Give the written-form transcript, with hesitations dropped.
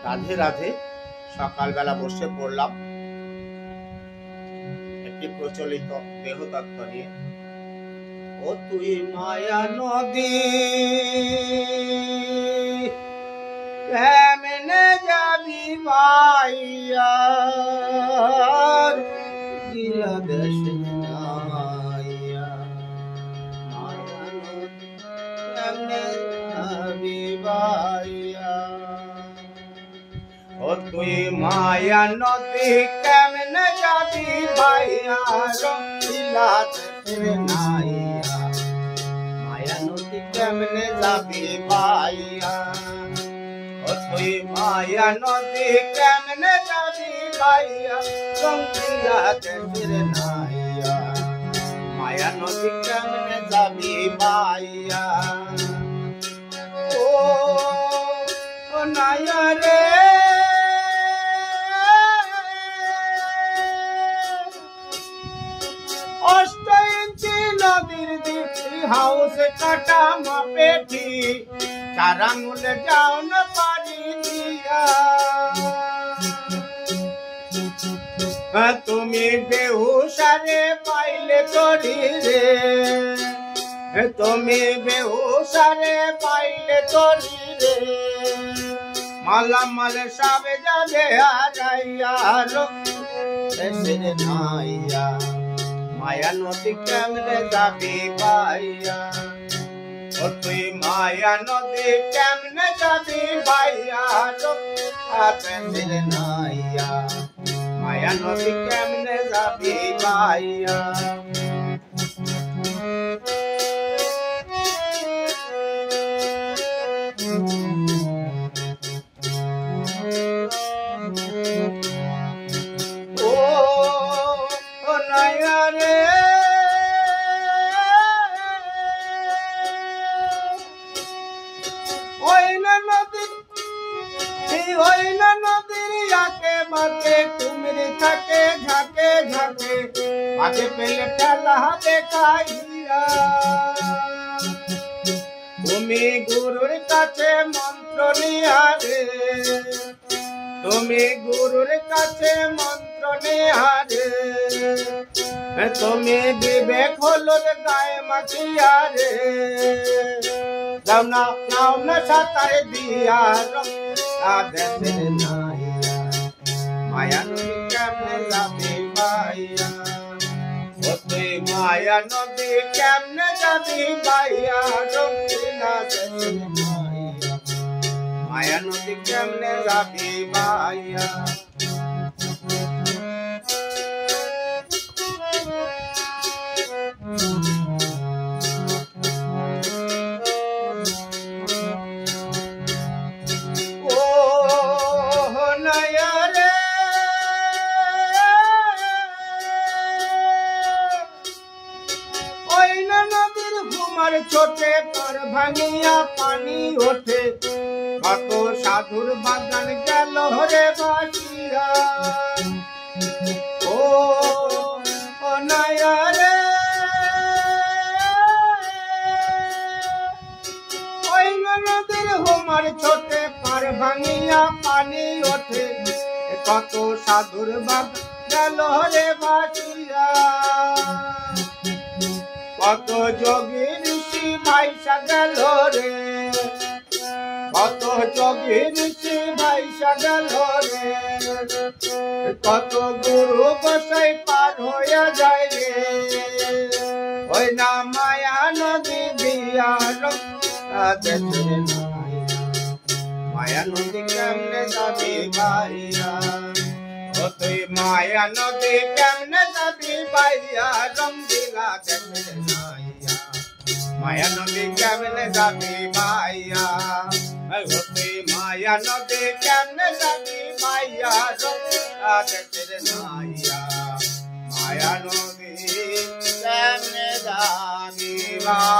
রাধে রাধে। সকালবেলা বসে পড়লাম একটি প্রচলিত দেহতত্ত্ব নিয়ে। ও তুই মায়া নদী কেমনে যাবি মাইয়া গিলা দেশ নাইয়া, মায়া নদী কেমনে যাবি মাইয়া। ও তুই মায়া নদী কেমনে যাবি ভাইয়া রঙিলা দেশ নাইয়া, মায়া নদী কেমনে যাবি ভাইয়া। ও তুই মায়া নদী কেমনে যাবি ভাইয়া রঙিলা দেশ নাইয়া, মায়া নদী কেমনে যাবি ভাইয়া। ও নাইয়া রে অষ্ট ইঞ্চি নদীর দিটি হাউসে কাটা মাপেটি, চার আঙুলে যাও না পানি দিয়া। তুমি বেহুশারে পাইলে তরি রে, তুমি বেহুশারে পাইলে তরি রে, মালামাল সব যাবে হারাইয়া দেশের নাইয়া, মায়া নদী কেমনে যাবি ভাইয়া। ও তুই মায়া নদী কেমনে যাবি ভাইয়া দেশের নাইয়া, মায়া নদী কেমনে যাবি ভাইয়া। ও নাইয়া রে ওই না নদীর আকে বাকে কুমির থাকে ঝাঁকে ঝাঁকে, আগে পেলে ঠেলা দেখাইয়া। তুমি গুরুর কাছে মন্ত্র নিহারে, তুমি গুরুর কাছে মন্ত্র নিহারে, তুমি বিবেক হলো গায়ে মাখিয়া রে, যাও না নাও না সাঁতার দিয়া দেশের নাইয়া, মায়া নদী কেমনে যাবি ভাইয়া। ও তুই মায়া নদী কেমনে যাবি ভাইয়া রঙিলা দেশের নাইয়া, মায়া নদী কেমনে যাবি ভাইয়া। ছোটে পর ভাঙিয়া পানি ওঠে, কত সাধুর বাগান গেল রে বাসিয়া। ও নাইয়া রে ওই নদীর হোমার ছোটে পার ভাঙিয়া পানি ওঠে, কত সাধুর বাগান গেল রে বাসিয়া। কত যোগী ঋষি ভাইসা গেল রে, কত যোগী ঋষি ভাইসা গেল রে, কত গুরু গোসাই পার হইয়া যায় রে, ওই না মায়া নদী দিয়া দেশের নাইয়া, মায়া নদী কেমনে যাবি ভাইয়া। ও তুই মায়া নদী কেমনে যাবি ভাইয়া রঙিলা দেশের নাইয়া, মায়া নদী কেমনে যাবি ভাইয়া। ও তুই মায়া নদী কেমনে যাবি ভাইয়া রঙিলা দেশের নাইয়া, মায়া নদী কেমনে যাবি ভাইয়া।